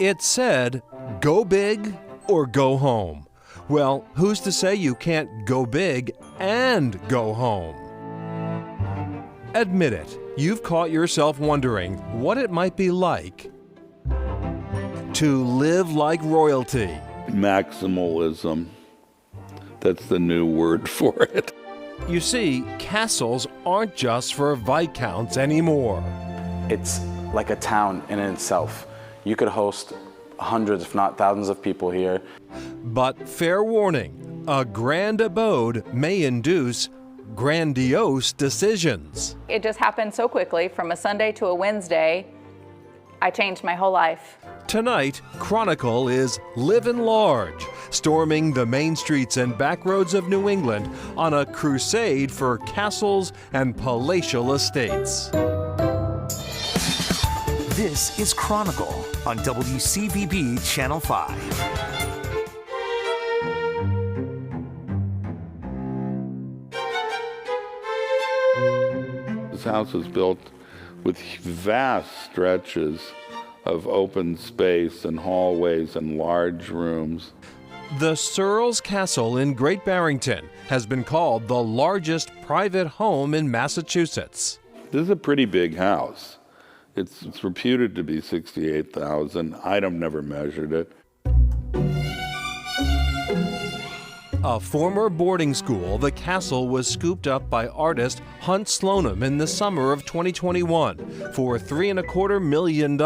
It said, go big or go home. Well, who's to say you can't go big and go home? Admit it, you've caught yourself wondering what it might be like to live like royalty. Maximalism. That's the new word for it. You see, castles aren't just for viscounts anymore. It's like a town in itself. You could host hundreds, if not thousands of people here. But fair warning, a grand abode may induce grandiose decisions. It just happened so quickly, from a Sunday to a Wednesday. I changed my whole life. Tonight, Chronicle is living large, storming the main streets and back roads of New England on a crusade for castles and palatial estates. This is Chronicle on WCVB Channel 5. This house was built with vast stretches of open space and hallways and large rooms. The Searles Castle in Great Barrington has been called the largest private home in Massachusetts. This is a pretty big house. It's reputed to be 68,000. I've never measured it. A former boarding school, the castle was scooped up by artist Hunt Slonim in the summer of 2021 for $3.25 million.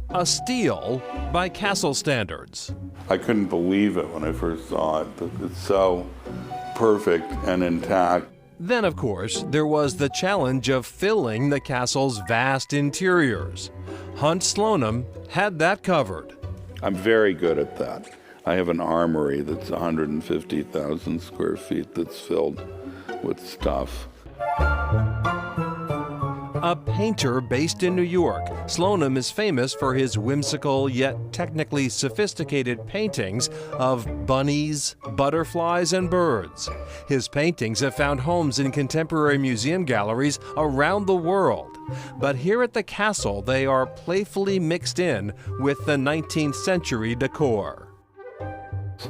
A steal by castle standards. I couldn't believe it when I first saw it. It's so perfect and intact. Then, of course, there was the challenge of filling the castle's vast interiors. Hunt Slonim had that covered. I'm very good at that. I have an armory that's 150,000 square feet that's filled with stuff. A painter based in New York, Slonim is famous for his whimsical yet technically sophisticated paintings of bunnies, butterflies, and birds. His paintings have found homes in contemporary museum galleries around the world. But here at the castle, they are playfully mixed in with the 19th century decor.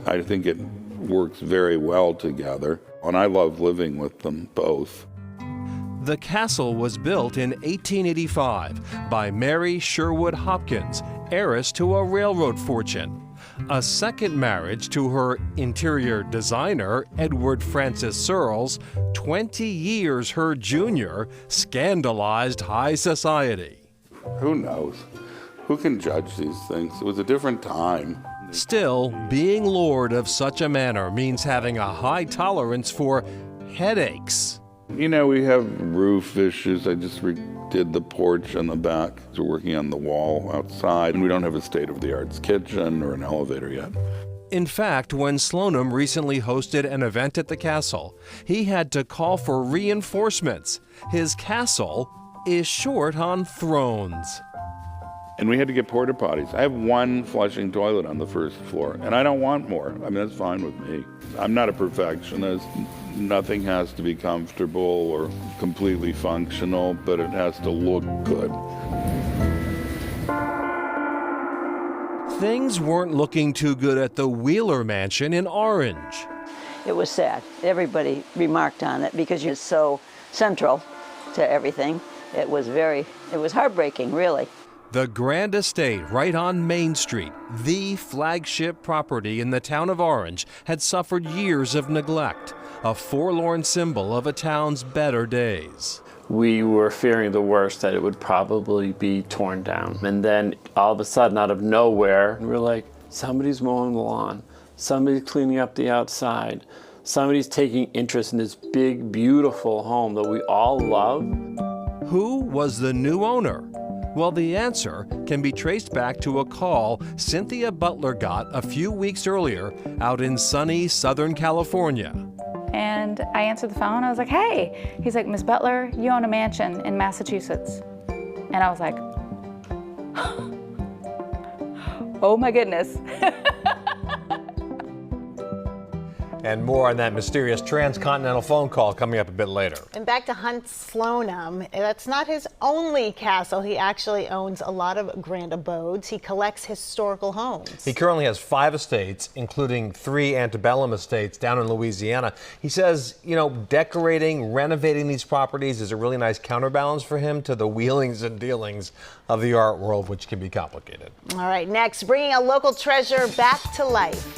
I think it works very well together, and I love living with them both. The castle was built in 1885 by Mary Sherwood Hopkins, heiress to a railroad fortune. A second marriage to her interior designer, Edward Francis Searles, 20 years her junior, scandalized high society. Who knows? Who can judge these things? It was a different time. Still, being lord of such a manor means having a high tolerance for headaches. You know, we have roof issues. I just redid the porch on the back. We're working on the wall outside, and we don't have a state-of-the-art kitchen or an elevator yet. In fact, when Slonim recently hosted an event at the castle, he had to call for reinforcements. His castle is short on thrones. And we had to get porta potties. I have one flushing toilet on the first floor, and I don't want more. I mean, that's fine with me. I'm not a perfectionist. Nothing has to be comfortable or completely functional, but it has to look good. Things weren't looking too good at the Wheeler Mansion in Orange. It was sad. Everybody remarked on it because you're so central to everything. It was heartbreaking, really. The Grand Estate right on Main Street, the flagship property in the town of Orange, had suffered years of neglect, a forlorn symbol of a town's better days. We were fearing the worst, that it would probably be torn down. And then all of a sudden, out of nowhere, we were like, somebody's mowing the lawn, somebody's cleaning up the outside, somebody's taking interest in this big, beautiful home that we all love. Who was the new owner? Well, the answer can be traced back to a call Cynthia Butler got a few weeks earlier out in sunny Southern California. And I answered the phone. I was like, hey. He's like, Miss Butler, you own a mansion in Massachusetts. And I was like, oh my goodness. And more on that mysterious transcontinental phone call coming up a bit later. And back to Hunt Slonim. That's not his only castle. He actually owns a lot of grand abodes. He collects historical homes. He currently has 5 estates, including 3 antebellum estates down in Louisiana. He says, you know, decorating, renovating these properties is a really nice counterbalance for him to the wheelings and dealings of the art world, which can be complicated. All right, next, bringing a local treasure back to life.